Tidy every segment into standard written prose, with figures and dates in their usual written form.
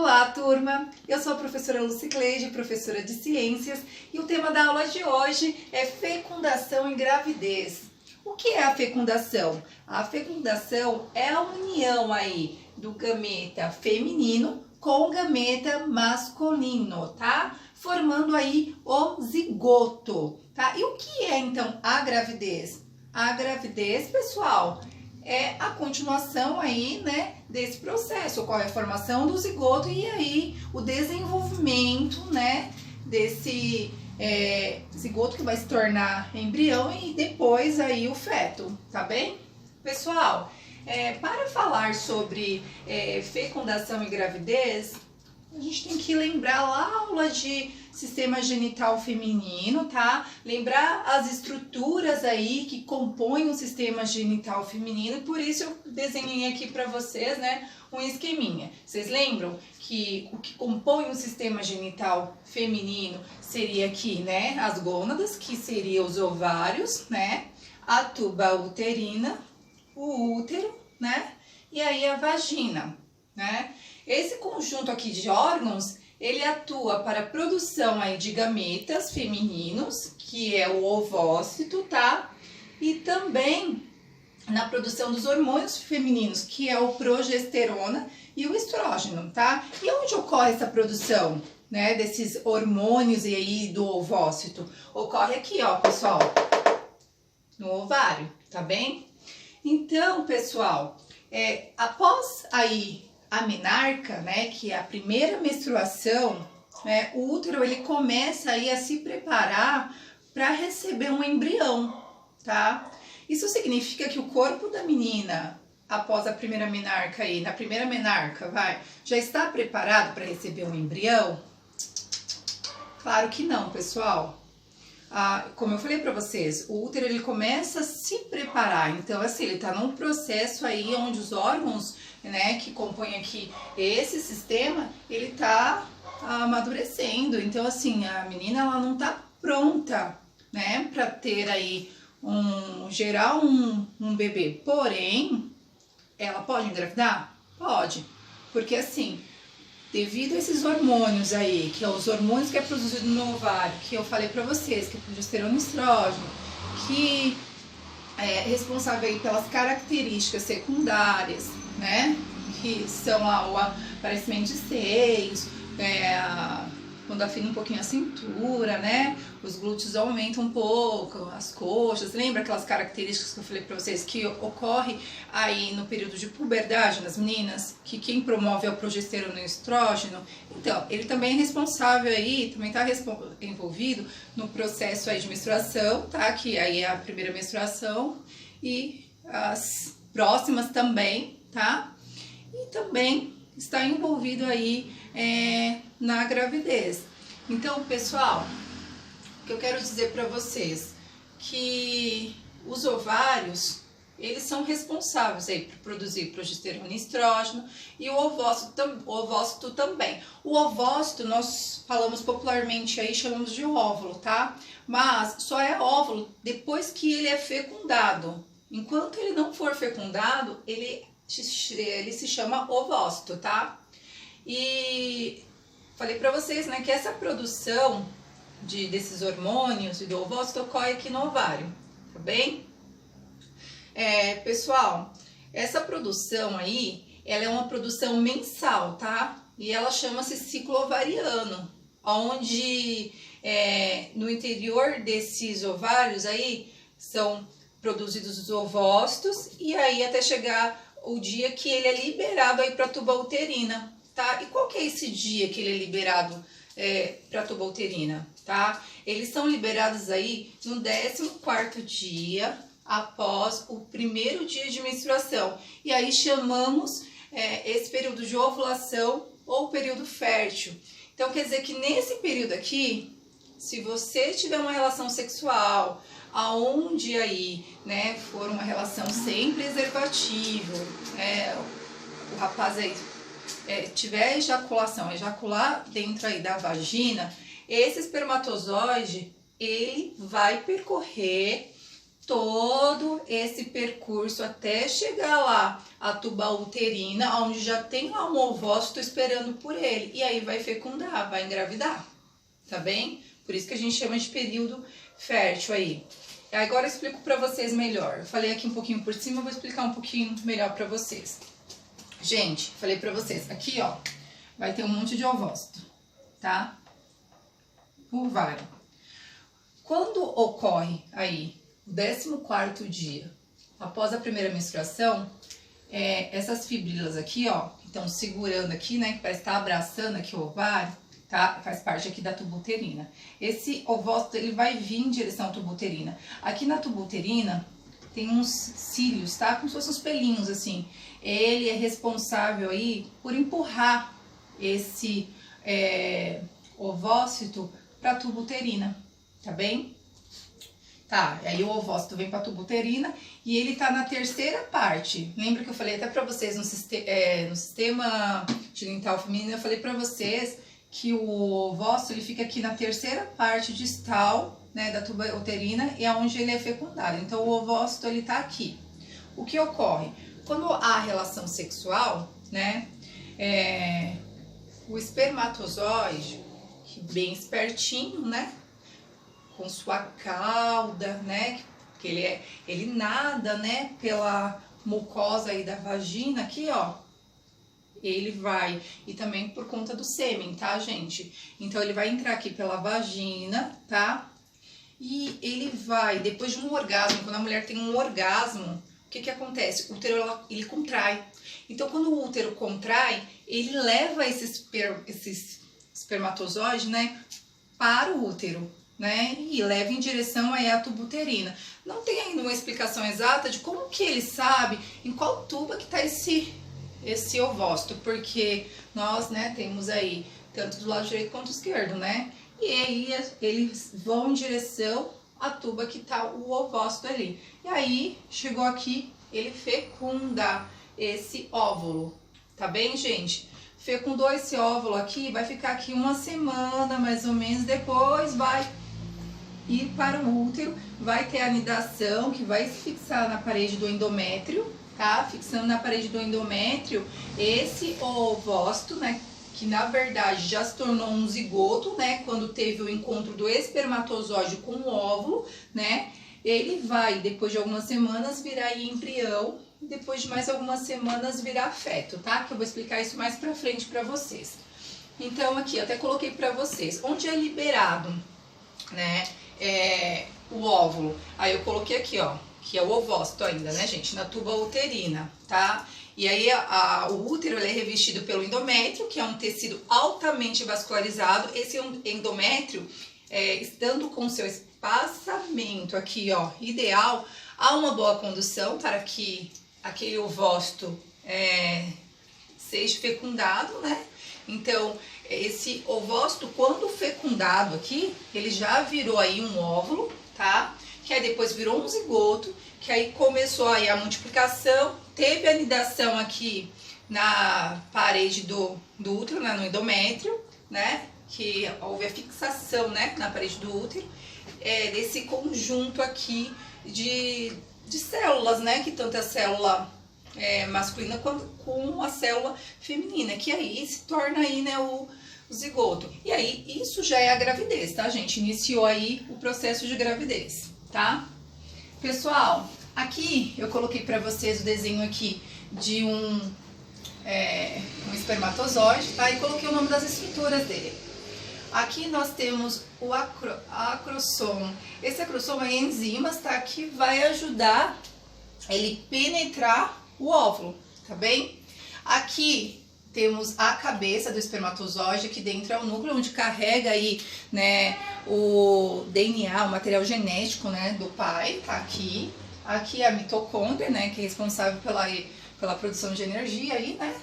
Olá, turma! Eu sou a professora Lucicleide, professora de Ciências, e o tema da aula de hoje é fecundação e gravidez. O que é a fecundação? A fecundação é a união aí do gameta feminino com o gameta masculino, tá? Formando aí o zigoto, tá? E o que é então a gravidez? A gravidez, pessoal, é a continuação aí, né, desse processo. Ocorre a formação do zigoto e aí o desenvolvimento, né, desse zigoto que vai se tornar embrião e depois aí o feto, tá bem? Pessoal, para falar sobre fecundação e gravidez, a gente tem que lembrar lá a aula de sistema genital feminino, tá? Lembrar as estruturas aí que compõem o sistema genital feminino, e por isso eu desenhei aqui para vocês, né, um esqueminha. Vocês lembram que o que compõe o sistema genital feminino seria aqui, né, as gônadas, que seriam os ovários, né, a tuba uterina, o útero, né, e aí a vagina, né? Esse conjunto aqui de órgãos, ele atua para a produção aí de gametas femininos, que é o ovócito, tá? E também na produção dos hormônios femininos, que é o progesterona e o estrógeno, tá? E onde ocorre essa produção, né, desses hormônios e aí do ovócito? Ocorre aqui, ó, pessoal, no ovário, tá bem? Então, pessoal, após aí a menarca, né, que é a primeira menstruação, né, o útero ele começa aí a se preparar para receber um embrião, tá? Isso significa que o corpo da menina, após a primeira menarca aí, na primeira menarca, já está preparado para receber um embrião? Claro que não, pessoal. Como eu falei para vocês, o útero ele começa a se preparar, então assim, ele está num processo aí onde os órgãos, né, que compõem aqui esse sistema, ele está amadurecendo, então assim, a menina ela não está pronta, né, para ter aí gerar um bebê, porém, ela pode engravidar? Pode, porque assim, devido a esses hormônios aí, que é os hormônios que é produzido no ovário, que eu falei pra vocês, que é progesterona e estrógeno, que é responsável aí pelas características secundárias, né? Que são o aparecimento de seios, quando afina um pouquinho a cintura, né? Os glúteos aumentam um pouco, as coxas. Lembra aquelas características que eu falei pra vocês que ocorre aí no período de puberdade nas meninas? Que quem promove é o progesterona e o estrógeno. Então, ele também é responsável aí, também tá envolvido no processo aí de menstruação, tá? Que aí é a primeira menstruação e as próximas também, tá? E também está envolvido aí na gravidez. Então, pessoal, o que eu quero dizer para vocês que os ovários, eles são responsáveis aí por produzir progesterona e estrógeno, e o ovócito também. O ovócito nós falamos popularmente aí, chamamos de óvulo, tá? Mas só é óvulo depois que ele é fecundado. Enquanto ele não for fecundado, ele se chama ovócito, tá? E falei pra vocês, né, que essa produção desses hormônios e do ovócito ocorre aqui no ovário, tá bem? Pessoal, essa produção aí, ela é uma produção mensal, tá? E ela chama-se ciclo ovariano, onde no interior desses ovários aí são produzidos os ovócitos e aí até chegar o dia que ele é liberado aí para a tuba uterina, tá? E qual que é esse dia que ele é liberado para a tuba uterina, tá? Eles são liberados aí no 14º dia após o primeiro dia de menstruação. E aí chamamos esse período de ovulação ou período fértil. Então quer dizer que nesse período aqui, se você tiver uma relação sexual, aonde aí, né, for uma relação sem preservativo, o rapaz aí tiver ejaculação, ejacular dentro aí da vagina, esse espermatozoide, ele vai percorrer todo esse percurso até chegar lá a tuba uterina, onde já tem lá um ovócito esperando por ele. E aí vai fecundar, vai engravidar, tá bem? Por isso que a gente chama de período fértil aí. Agora eu explico pra vocês melhor. Eu falei aqui um pouquinho por cima, eu vou explicar um pouquinho melhor pra vocês. Gente, falei pra vocês, aqui ó, vai ter um monte de ovócito, tá? O ovário. Quando ocorre aí o 14º dia após a primeira menstruação, essas fibrilas aqui, ó, que estão segurando aqui, né, que parece estar abraçando aqui o ovário, tá? Faz parte aqui da tuba uterina. Esse ovócito, ele vai vir em direção à tuba uterina. Aqui na tuba uterina tem uns cílios, tá? Como se fossem uns pelinhos, assim. Ele é responsável aí por empurrar esse ovócito para a tuba uterina, tá bem? Tá, aí o ovócito vem para a tuba uterina e ele tá na terceira parte. Lembra que eu falei até para vocês no sistema genital feminino, eu falei para vocês que o ovócito ele fica aqui na terceira parte distal, né, da tuba uterina e é onde ele é fecundado. Então o ovócito ele tá aqui. O que ocorre? Quando há relação sexual, né, o espermatozoide, bem espertinho, né, com sua cauda, né, que ele nada, né, pela mucosa aí da vagina aqui, ó, ele vai, e também por conta do sêmen, tá, gente? Então ele vai entrar aqui pela vagina, tá? E ele vai, depois de um orgasmo, quando a mulher tem um orgasmo, o que que acontece? O útero, ele contrai. Então quando o útero contrai, ele leva esses espermatozoides, né, para o útero, né, e leva em direção aí à tuba uterina. Não tem ainda uma explicação exata de como que ele sabe em qual tuba que tá esse ovócito, porque nós, né, temos aí tanto do lado direito quanto esquerdo, né, e aí eles vão em direção à tuba que tá o ovócito ali. E aí, chegou aqui, ele fecunda esse óvulo, tá bem, gente? Fecundou esse óvulo aqui, vai ficar aqui uma semana, mais ou menos, depois vai ir para o útero, vai ter a anidação, que vai se fixar na parede do endométrio, tá? Fixando na parede do endométrio esse ovócito, né? Que na verdade já se tornou um zigoto, né? Quando teve o encontro do espermatozoide com o óvulo, né? Ele vai, depois de algumas semanas, virar embrião, e depois de mais algumas semanas virar feto, tá? Que eu vou explicar isso mais pra frente pra vocês. Então aqui, eu até coloquei pra vocês, onde é liberado, né? O óvulo. Aí eu coloquei aqui, ó, que é o ovócito ainda, né, gente? Na tuba uterina, tá? E aí o útero ele é revestido pelo endométrio, que é um tecido altamente vascularizado. Esse endométrio, estando com seu espaçamento aqui, ó, ideal, há uma boa condução para que aquele ovócito seja fecundado, né? Então, esse ovócito, quando fecundado aqui, ele já virou aí um óvulo, tá? Que aí depois virou um zigoto, que aí começou aí a multiplicação, teve a anidação aqui na parede do útero, né, no endométrio, né? Que houve a fixação, né, na parede do útero, desse conjunto aqui de células, né? Que tanto a célula masculina quanto com a célula feminina, que aí se torna aí, né, o zigoto. E aí, isso já é a gravidez, tá, gente? Iniciou aí o processo de gravidez, tá? Pessoal, aqui eu coloquei pra vocês o desenho aqui de um espermatozoide, tá? E coloquei o nome das estruturas dele. Aqui nós temos o acrossomo. Esse acrossomo é enzimas, tá? Que vai ajudar ele penetrar o óvulo, tá bem? Aqui temos a cabeça do espermatozoide, aqui dentro é o núcleo onde carrega aí, né, o DNA, o material genético, né, do pai, tá aqui. Aqui é a mitocôndria, né, que é responsável pela produção de energia aí, né.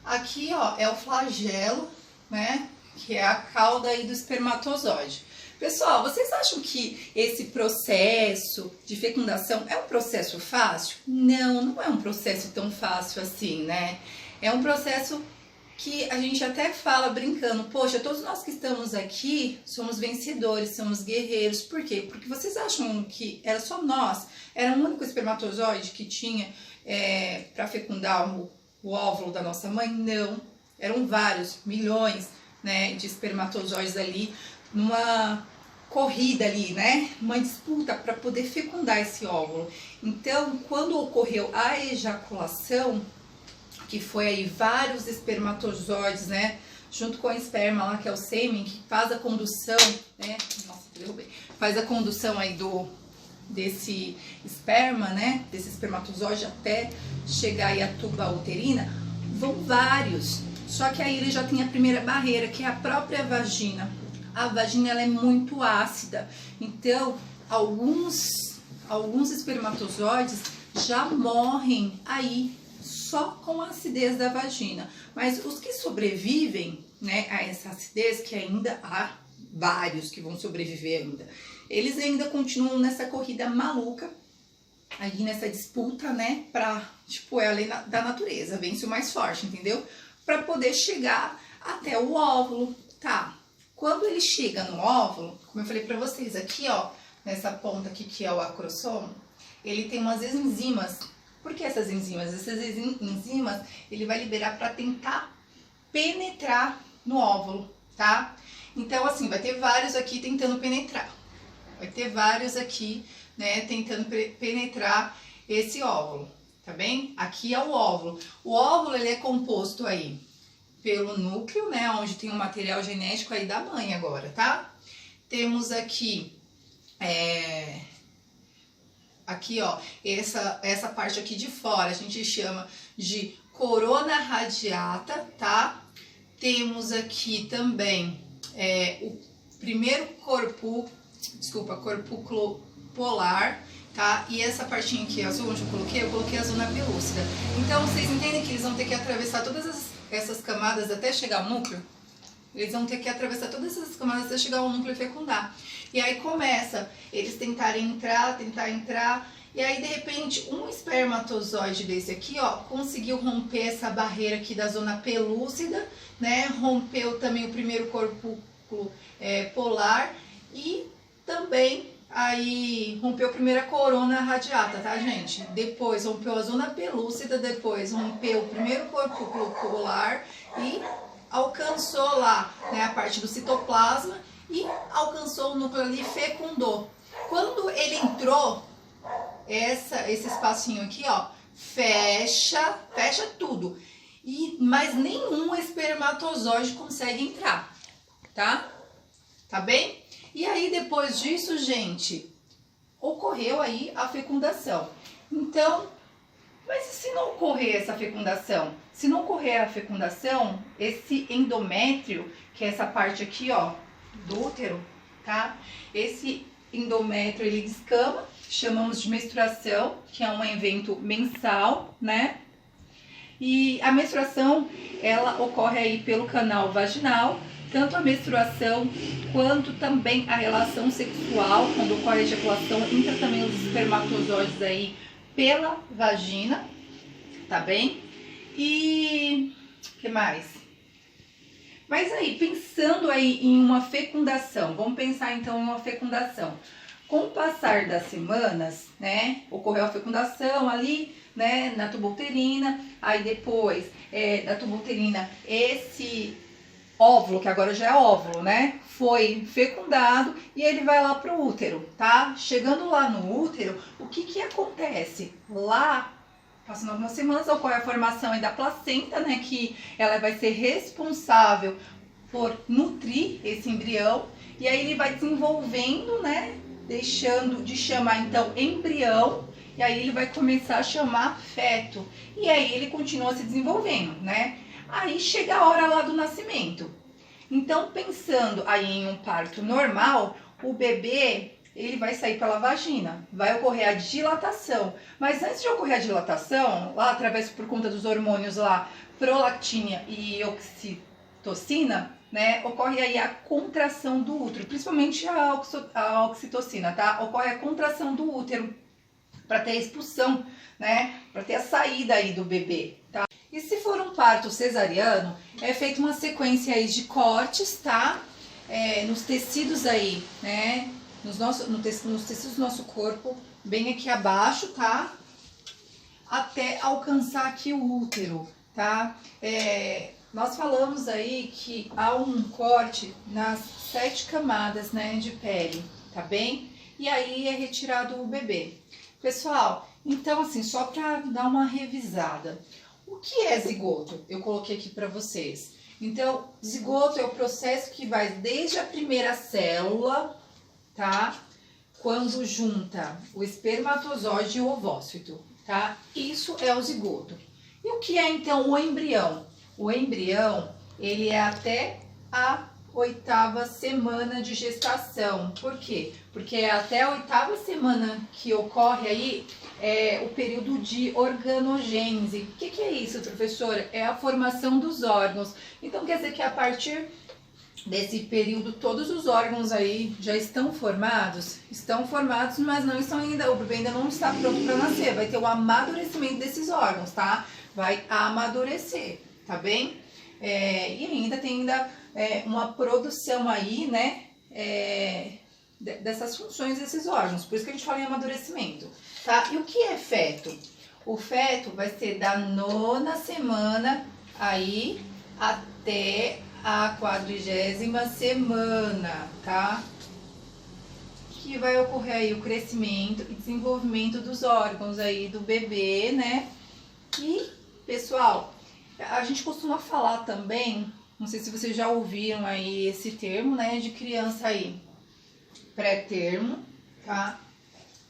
Aqui, ó, é o flagelo, né, que é a cauda aí do espermatozoide. Pessoal, vocês acham que esse processo de fecundação é um processo fácil? Não, não é um processo tão fácil assim, né? É um processo que a gente até fala brincando, poxa, todos nós que estamos aqui somos vencedores, somos guerreiros. Por quê? Porque vocês acham que era só nós, era o único espermatozoide que tinha para fecundar o óvulo da nossa mãe? Não, eram vários, milhões, né, de espermatozoides ali, numa corrida ali, né, uma disputa para poder fecundar esse óvulo. Então, quando ocorreu a ejaculação, que foi aí vários espermatozoides, né, junto com a esperma lá, que é o sêmen, que faz a condução, né, nossa, derrubei, faz a condução aí desse esperma, né, desse espermatozoide até chegar aí à tuba uterina, vão vários. Só que aí ele já tem a primeira barreira, que é a própria vagina. A vagina, ela é muito ácida, então alguns espermatozoides já morrem aí só com a acidez da vagina. Mas os que sobrevivem, né, a essa acidez, que ainda há vários que vão sobreviver ainda, eles ainda continuam nessa corrida maluca, aí nessa disputa, né, pra, tipo, é a lei da natureza, vence o mais forte, entendeu? Pra poder chegar até o óvulo, tá? Quando ele chega no óvulo, como eu falei pra vocês, aqui, ó, nessa ponta aqui que é o acrossomo, ele tem umas enzimas. Por que essas enzimas? Essas enzimas ele vai liberar para tentar penetrar no óvulo, tá? Então, assim, vai ter vários aqui tentando penetrar. Vai ter vários aqui, né, tentando penetrar esse óvulo, tá bem? Aqui é o óvulo. O óvulo, ele é composto aí pelo núcleo, né, onde tem o material genético aí da mãe agora, tá? Temos aqui, aqui, ó, essa parte aqui de fora, a gente chama de corona radiata, tá? Temos aqui também o primeiro corpúsculo polar, tá? E essa partinha aqui azul, onde eu coloquei a zona pelúcida. Então, vocês entendem que eles vão ter que atravessar todas essas camadas até chegar ao núcleo? Eles vão ter que atravessar todas essas camadas até chegar ao núcleo e fecundar. E aí começa eles tentar entrar, e aí de repente um espermatozoide desse aqui, ó, conseguiu romper essa barreira aqui da zona pelúcida, né? Rompeu também o primeiro corpúsculo polar e também aí rompeu a primeira corona radiata, tá, gente? Depois rompeu a zona pelúcida, depois rompeu o primeiro corpúsculo polar e alcançou lá, né, a parte do citoplasma e alcançou o núcleo ali e fecundou. Quando ele entrou, esse espacinho aqui, ó, fecha tudo. Mas nenhum espermatozoide consegue entrar, tá? Tá bem? E aí, depois disso, gente, ocorreu aí a fecundação. Então, mas e se não ocorrer essa fecundação? Se não ocorrer a fecundação, esse endométrio, que é essa parte aqui, ó, do útero, tá? Esse endométrio, ele descama, chamamos de menstruação, que é um evento mensal, né? E a menstruação, ela ocorre aí pelo canal vaginal, tanto a menstruação quanto também a relação sexual, quando ocorre a ejaculação, entra também os espermatozoides aí pela vagina, tá bem? E o que mais? Mas aí, pensando aí em uma fecundação, vamos pensar então em uma fecundação. Com o passar das semanas, né, ocorreu a fecundação ali, né, na tuba uterina, aí depois da tuba uterina, esse óvulo, que agora já é óvulo, né, foi fecundado e ele vai lá pro útero, tá? Chegando lá no útero, o que acontece? Lá, passando algumas semanas, ocorre a formação aí da placenta, né, que ela vai ser responsável por nutrir esse embrião, e aí ele vai desenvolvendo, né, deixando de chamar então embrião, e aí ele vai começar a chamar feto, e aí ele continua se desenvolvendo, né? Aí chega a hora lá do nascimento. Então, pensando aí em um parto normal, o bebê, ele vai sair pela vagina, vai ocorrer a dilatação. Mas antes de ocorrer a dilatação, lá através por conta dos hormônios lá, prolactina e oxitocina, né, ocorre aí a contração do útero, principalmente a oxitocina, tá? Ocorre a contração do útero para ter a expulsão, né, para ter a saída aí do bebê, tá? E se for um parto cesariano, é feita uma sequência aí de cortes, tá? Nos tecidos aí, né? Nos tecidos do nosso corpo, bem aqui abaixo, tá? Até alcançar aqui o útero, tá? Nós falamos aí que há um corte nas 7 camadas, né, de pele, tá bem? E aí é retirado o bebê. Pessoal, então assim, só para dar uma revisada. O que é zigoto? Eu coloquei aqui para vocês. Então, zigoto é o processo que vai desde a primeira célula, tá? Quando junta o espermatozoide e o ovócito, tá? Isso é o zigoto. E o que é então o embrião? O embrião, ele é até a 8ª semana de gestação. Por quê? Porque é até a 8ª semana que ocorre aí o período de organogênese. O que é isso, professora? É a formação dos órgãos. Então quer dizer que a partir desse período todos os órgãos aí já estão formados? Estão formados, mas não estão ainda, o bebê ainda não está pronto para nascer. Vai ter o amadurecimento desses órgãos, tá? Vai amadurecer, tá bem? E ainda tem uma produção aí, né? Dessas funções desses órgãos. Por isso que a gente fala em amadurecimento, tá? E o que é feto? O feto vai ser da 9ª semana aí até a 40ª semana, tá? Que vai ocorrer aí o crescimento e desenvolvimento dos órgãos aí do bebê, né? E, pessoal, a gente costuma falar também, não sei se vocês já ouviram aí esse termo, né? De criança aí, pré-termo, tá?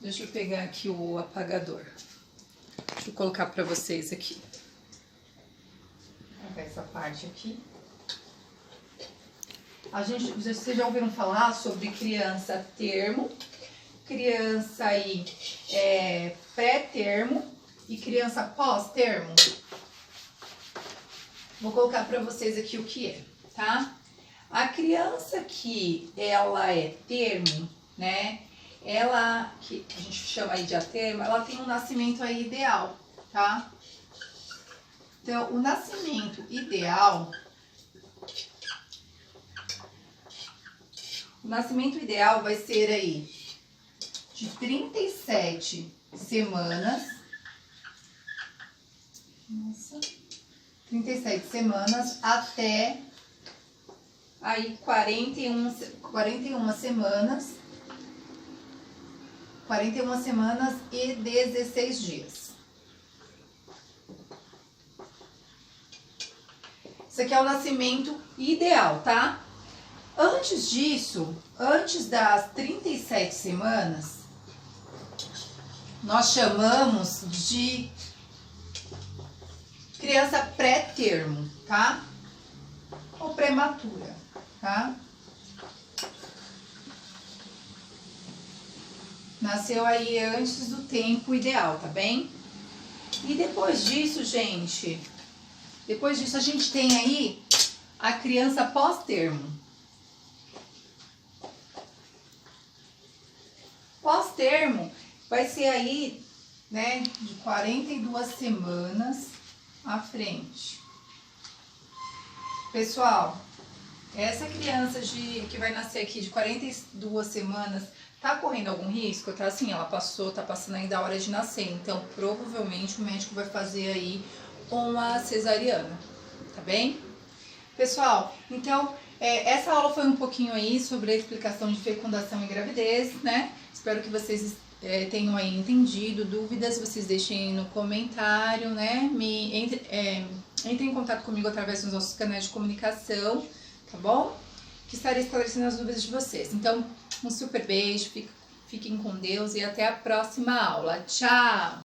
Deixa eu pegar aqui o apagador. Deixa eu colocar pra vocês aqui. Vou pegar essa parte aqui. Vocês já ouviram falar sobre criança termo, criança aí pré-termo e criança pós-termo? Vou colocar para vocês aqui o que é, tá? A criança que ela é termo, né? Ela, que a gente chama aí de atermo, ela tem um nascimento aí ideal, tá? Então, o nascimento ideal... O nascimento ideal vai ser aí de 37 semanas. Nossa. 37 semanas até aí 41 semanas. 41 semanas e 16 dias. Isso aqui é o nascimento ideal, tá? Antes disso, antes das 37 semanas, nós chamamos de criança pré-termo, tá? Ou prematura, tá? Nasceu aí antes do tempo ideal, tá bem? E depois disso, gente, a gente tem aí a criança pós-termo. Pós-termo vai ser aí, né, de 42 semanas à frente. Pessoal, essa criança que vai nascer aqui de 42 semanas, tá correndo algum risco? Tá assim, ela tá passando ainda a hora de nascer, então provavelmente o médico vai fazer aí uma cesariana, tá bem? Pessoal, então, essa aula foi um pouquinho aí sobre a explicação de fecundação e gravidez, né? Espero que vocês tenham aí entendido. Dúvidas, vocês deixem no comentário, né? Entrem em contato comigo através dos nossos canais de comunicação, tá bom? Que estarei esclarecendo as dúvidas de vocês. Então, um super beijo, fiquem com Deus e até a próxima aula. Tchau!